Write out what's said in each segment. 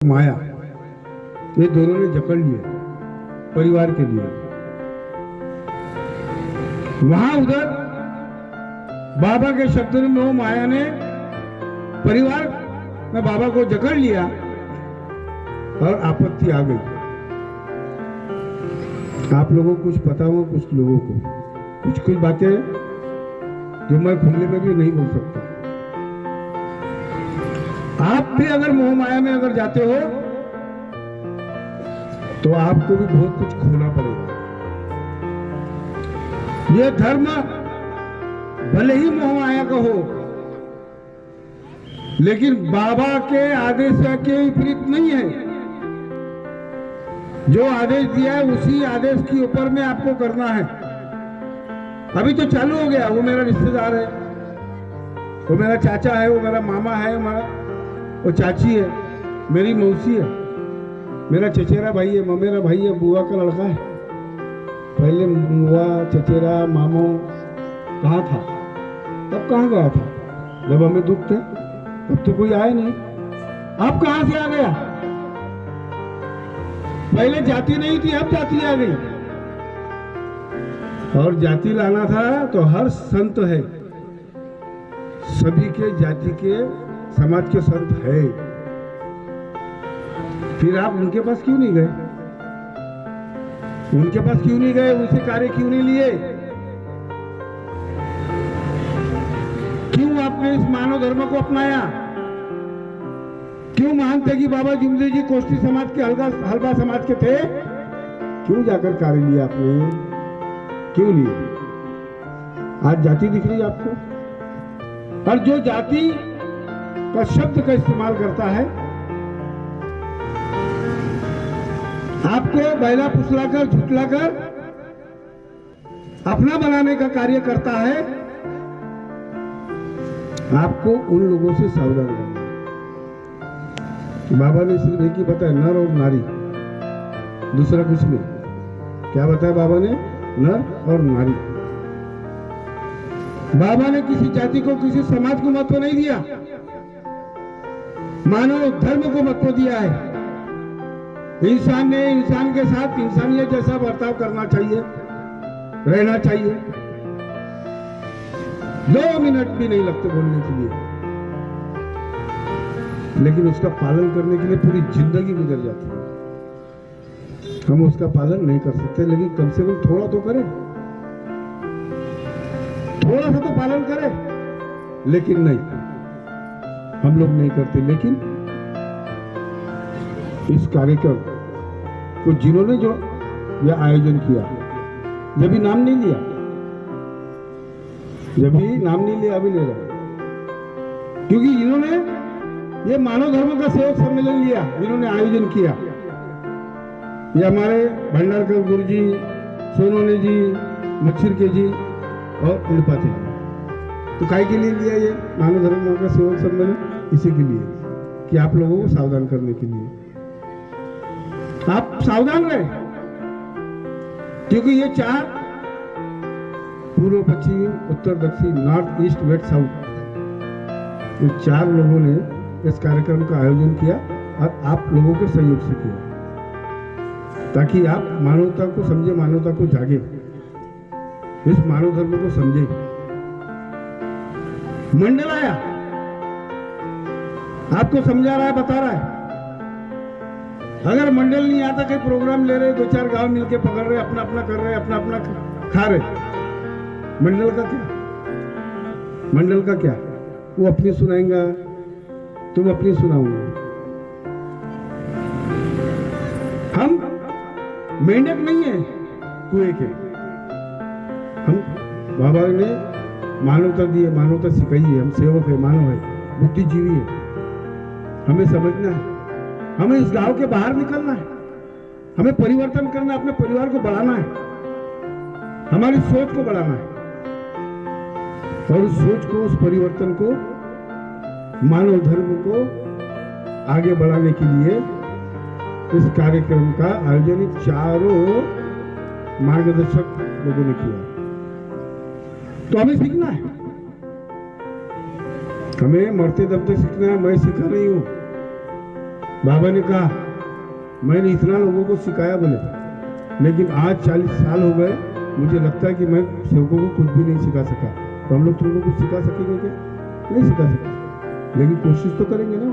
माया, ये दोनों ने जकड़ लिया परिवार के लिए। वहां उधर बाबा के शब्दों में वो माया ने परिवार में बाबा को जकड़ लिया और आपत्ति आ गई। आप लोगों को कुछ पता हो, कुछ लोगों को कुछ बातें जो मैं खुले में भी नहीं बोल सकता। आप भी अगर मोह माया में अगर जाते हो तो आपको भी बहुत कुछ खोना पड़ेगा। ये धर्म भले ही मोह माया का हो, लेकिन बाबा के आदेश के विपरीत नहीं है। जो आदेश दिया है उसी आदेश के ऊपर में आपको करना है। अभी तो चालू हो गया। वो मेरा रिश्तेदार है, वो मेरा चाचा है, वो मेरा मामा है, वो चाची है, मेरी मौसी है, मेरा चचेरा भाई है, ममेरा भाई है, बुआ का लड़का है। पहले बुआ चचेरा मामो कहाँ था, तब कहाँ गया था जब हमें दुख थे? तब तो कोई आया नहीं। अब कहाँ से आ गया? पहले जाति नहीं थी, अब जाति आ गई। और जाति लाना था तो हर संत है, सभी के जाति के समाज के संत है। फिर आप उनके पास क्यों नहीं गए? उनके पास क्यों नहीं गए? उनसे कार्य क्यों नहीं लिए? क्यों आपने इस मानव धर्म को अपनाया? क्यों मानते कि बाबा जिमदेव जी कोष्ठी समाज के हलवा समाज के थे? क्यों जाकर कार्य लिया आपने? क्यों लिए? आज जाति दिख रही है आपको। और जो जाति का शब्द का इस्तेमाल करता है, आपको बैला फुसलाकर झुटलाकर अपना बनाने का कार्य करता है, आपको उन लोगों से सावधान रहना। बाबा ने सिर्फ एक ही बताया, नर और नारी, दूसरा कुछ नहीं। क्या बताया बाबा ने? नर और नारी। बाबा ने किसी जाति को, किसी समाज को महत्व नहीं दिया, मानव धर्म को महत्व दिया है। इंसान ने इंसान के साथ इंसानियत जैसा बर्ताव करना चाहिए, रहना चाहिए। 2 मिनट भी नहीं लगते बोलने के लिए, लेकिन उसका पालन करने के लिए पूरी जिंदगी गुजर जाती है। हम उसका पालन नहीं कर सकते, लेकिन कम से कम थोड़ा तो करें, थोड़ा सा तो पालन करें। लेकिन नहीं, हम लोग नहीं करते। लेकिन इस कार्यक्रम को जिन्होंने जो यह आयोजन किया, जब भी नाम नहीं लिया, जब भी नाम नहीं लिया, अभी ले रहा हूं, क्योंकि इन्होंने ये मानव धर्म का सेवक सम्मेलन लिया, जिन्होंने आयोजन किया। ये हमारे भंडारकर गुरु जी, सोनोने जी, मच्छर के जी और उड़पाते जी। तो काय के लिए लिया ये मानव धर्म का सेवक सम्मेलन? इसी के लिए कि आप लोगों को सावधान करने के लिए। आप सावधान रहे, क्योंकि ये 4 पूर्व पश्चिम उत्तर दक्षिण नॉर्थ ईस्ट वेस्ट साउथ, ये 4 लोगों ने इस कार्यक्रम का आयोजन किया और आप लोगों के सहयोग से किया, ताकि आप मानवता को समझे, मानवता को जागे, इस मानव धर्म को समझे। मंडल आया, आपको समझा रहा है, बता रहा है। अगर मंडल नहीं आता, कोई प्रोग्राम ले रहे, 2-4 गांव मिलके पकड़ रहे, अपना अपना कर रहे, अपना अपना खा रहे, मंडल का क्या? मंडल का क्या? वो अपनी सुनाएंगा, तुम अपनी सुनाओगे। हम मेंढक नहीं है कुएं के। हम बाबा ने मानवता दी है, मानवता सिखाई है। हम सेवक है, मानव है, बुद्धिजीवी है। हमें समझना है, हमें इस गांव के बाहर निकलना है, हमें परिवर्तन करना है, अपने परिवार को बढ़ाना है, हमारी सोच को बढ़ाना है। और उस सोच को, उस परिवर्तन को, मानव धर्म को आगे बढ़ाने के लिए इस कार्यक्रम का आयोजन 4 मार्गदर्शक लोगों ने किया। तो हमें सीखना है, हमें मरते दम तक सीखना है। मैं सीखा नहीं हूं, बाबा ने कहा मैंने इतना लोगों को सिखाया बोले, लेकिन आज 40 साल हो गए, मुझे लगता है कि मैं सेवकों को कुछ भी नहीं सिखा सका। तो हम लोग तुमको कुछ सिखा सकेंगे क्या? नहीं सिखा सकते, लेकिन कोशिश तो करेंगे ना,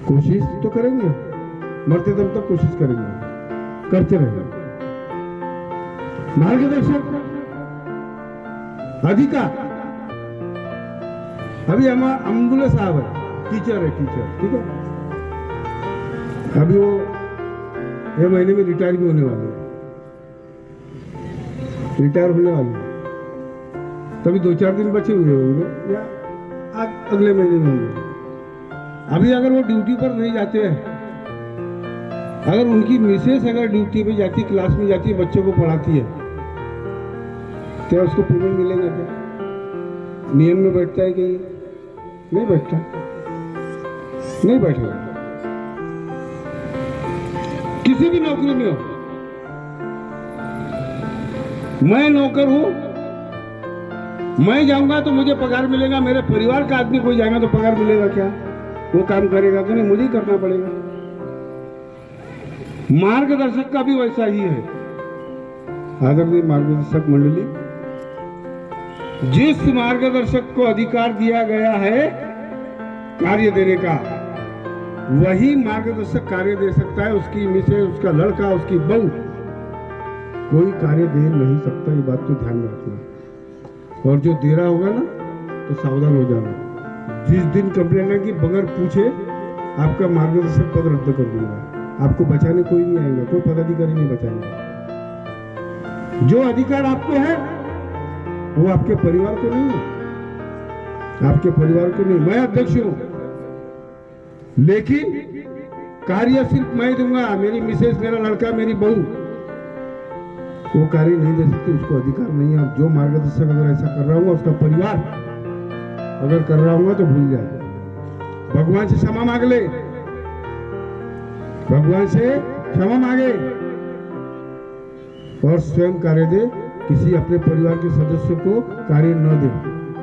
कोशिश तो करेंगे, मरते दम तक कोशिश करेंगे, करते रहेंगे। मार्गदर्शक अधिकार अभी हमारा अम्बुले साहब है, टीचर है, टीचर, ठीक है। अभी वो ये महीने में रिटायर भी होने वाले हैं, रिटायर होने वाले हैं। तभी 2-4 दिन बचे हुए होंगे या आज अगले महीने में होंगे। अभी अगर वो ड्यूटी पर नहीं जाते हैं, अगर उनकी मिसेस अगर ड्यूटी पे जाती, क्लास में जाती है, बच्चों को पढ़ाती है, क्या उसको पेमेंट मिलेगा? क्या नियम में बैठता है कि नहीं बैठता? नहीं बैठेगा। किसी भी नौकरी में हो, मैं नौकर हूं, मैं जाऊंगा तो मुझे पगार मिलेगा, मेरे परिवार का आदमी कोई जाएगा तो पगार मिलेगा क्या? वो काम करेगा तो नहीं, मुझे ही करना पड़ेगा। मार्गदर्शक का भी वैसा ही है। आदरणीय मार्गदर्शक मंडली, जिस मार्गदर्शक को अधिकार दिया गया है कार्य देने का, वही मार्गदर्शक कार्य दे सकता है। उसकी मिसेज, उसका लड़का, उसकी बहू कोई कार्य दे नहीं सकता। ये बात तो ध्यान में रखना। और जो दे रहा होगा ना तो सावधान हो जाना। जिस दिन कंप्लेन है कि बगैर पूछे आपका मार्गदर्शक पद रद्द कर दूंगा, आपको बचाने कोई नहीं आएगा, कोई पदाधिकारी नहीं बचाएगा। जो अधिकार आपको है वो आपके परिवार को नहीं है, आपके परिवार को नहीं। मैं अध्यक्ष हूं, लेकिन कार्य सिर्फ मैं दूंगा, मेरी मिसेस, मेरा लड़का, मेरी बहू वो कार्य नहीं दे सकती, उसको अधिकार नहीं है। जो मार्गदर्शक अगर ऐसा कर रहा हूँ, उसका परिवार अगर कर रहा हूँ तो भूल जाए, भगवान से क्षमा मांग ले, भगवान से क्षमा मांगे और स्वयं कार्य दे। किसी अपने परिवार के सदस्य को कार्य न दे,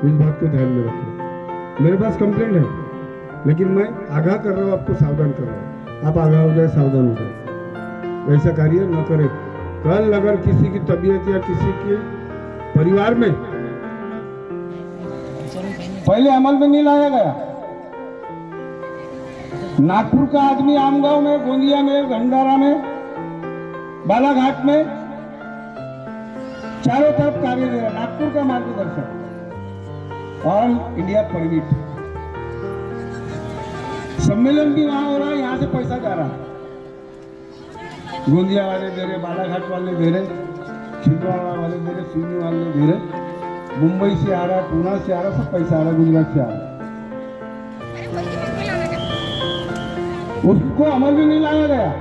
इस बात को ध्यान में रखें। मेरे पास कंप्लेंट है, लेकिन मैं आगाह कर रहा हूँ, आपको सावधान कर रहा हूँ। आप आगाह हो जाए, सावधान हो जाए, ऐसा कार्य न करें। कल अगर किसी की तबीयत या किसी के परिवार में पहले अमल में नहीं लाया गया, नागपुर का आदमी आमगांव में, गोंदिया में, भंडारा में, बालाघाट में चारों तरफ कार्य दे रहा। नागपुर का मार्गदर्शक, ऑल इंडिया परमिट, सम्मेलन भी वहां हो रहा है, यहां से पैसा जा रहा है। गोंदिया वाले दे रहे, बालाघाट वाले दे रहे, छिंदवाड़ा वाले दे रहे, सिवनी वाले दे रहे, मुंबई से आ रहा है, पूना से आ रहा है, सब पैसा आ रहा है, गुजरात से आ रहा है। उसको अमल में नहीं लाया गया।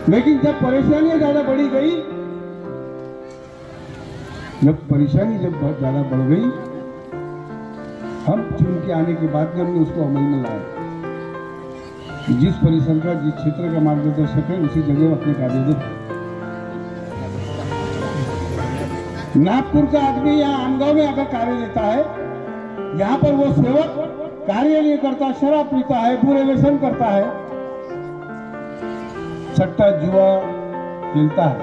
लेकिन जब परेशानियां ज्यादा बढ़ी गई, जब परेशानी जब बहुत ज्यादा बढ़ गई, हम चुन के आने के बाद हमने उसको अमल में लाया। जिस परिसर का, जिस क्षेत्र का मार्गदर्शक है, उसी जगह अपने कार्य दे। नागपुर का आदमी यहाँ आमगांव में अगर कार्य देता है, यहाँ पर वो सेवक कार्य नहीं करता, शराब पीता है, बुरे व्यसन करता है, सट्टा जुआ खेलता है,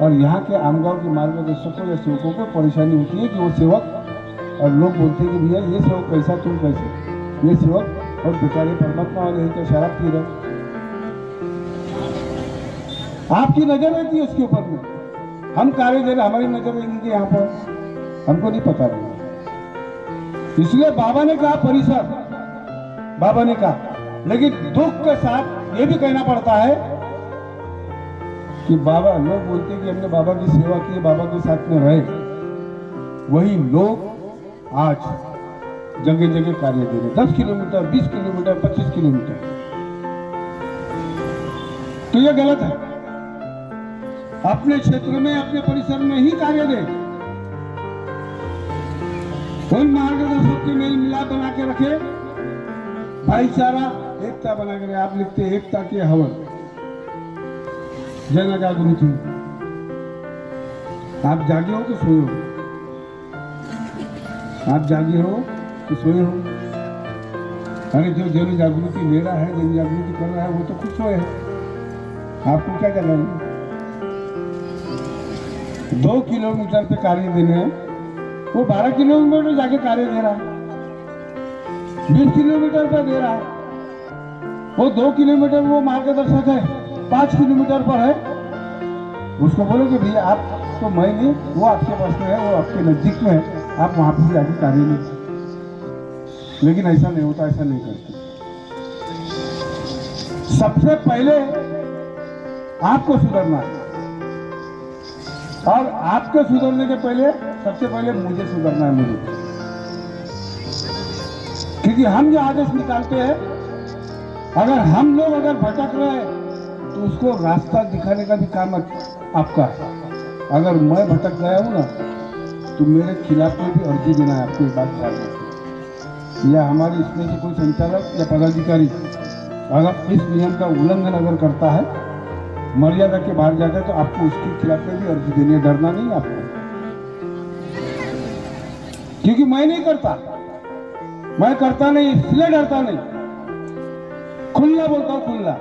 और यहाँ के आमगांव के मार्गदर्शकों या सेवकों को परेशानी होती है कि वो सेवक, और लोग बोलते हैं कि भैया ये सेवक कैसा, तुम कैसे, ये सेवक और बेचारे परमात्मा वाले हैं, तो शराब पी रहे। आपकी नजर रहती है उसके ऊपर में, हम कार्य दे रहे, हमारी नजर रहेगी यहाँ पर, हमको नहीं पता नहीं। इसलिए बाबा ने कहा परिसर, बाबा ने कहा, लेकिन दुख के साथ ये भी कहना पड़ता है कि बाबा, लोग बोलते हैं कि हमने बाबा की सेवा की, बाबा के साथ में रहे, वही लोग आज जगह जगह कार्य दे रहे, 10 किलोमीटर, 20 किलोमीटर, 25 किलोमीटर। तो ये गलत है। अपने क्षेत्र में, अपने परिसर में ही कार्य दे। उन मार्गदर्शक के मेल मिलाप बना के रखे, भाईचारा, एकता बना के रखे। आप लिखते हैं एकता के हवन, जन जागृति। आप जागे हो कि सोए हो? आप जागे हो कि सोए हो? अरे जो जन जागृति ले रहा है, जन जागृति कर रहा है, वो तो खुश है। आपको क्या करना है? 2 किलोमीटर पे कार्य देने हैं, वो 12 किलोमीटर जाके कार्य दे रहा है, 20 किलोमीटर पर दे रहा है। वो 2 किलोमीटर वो मार्गदर्शक है, 5 किलोमीटर पर है, उसको बोलो कि भैया आप तो मैं नहीं, वो आपके पास में है, वो आपके नजदीक में है, आप वहां पर जाके कार्य नहीं। लेकिन ऐसा नहीं होता, ऐसा नहीं करते। सबसे पहले आपको सुधरना है, और आपके सुधरने के पहले सबसे पहले मुझे सुधरना है, मुझे। क्योंकि हम जो आदेश निकालते हैं, अगर हम लोग अगर भटक रहे हैं तो उसको रास्ता दिखाने का भी काम आपका है। अगर मैं भटक गया हूं ना, तो मेरे खिलाफ में भी अर्जी देना है आपको। एक बात ध्यान रखना, या हमारे इसमें से कोई संचालक या पदाधिकारी अगर इस नियम का उल्लंघन अगर करता है, मर्यादा के बाहर जाता है, तो आपको उसके खिलाफ में भी अर्जी देनी है। डरना नहीं आपको, क्योंकि मैं नहीं करता, मैं करता नहीं इसलिए डरता नहीं, खुला बोलता हूं, खुला।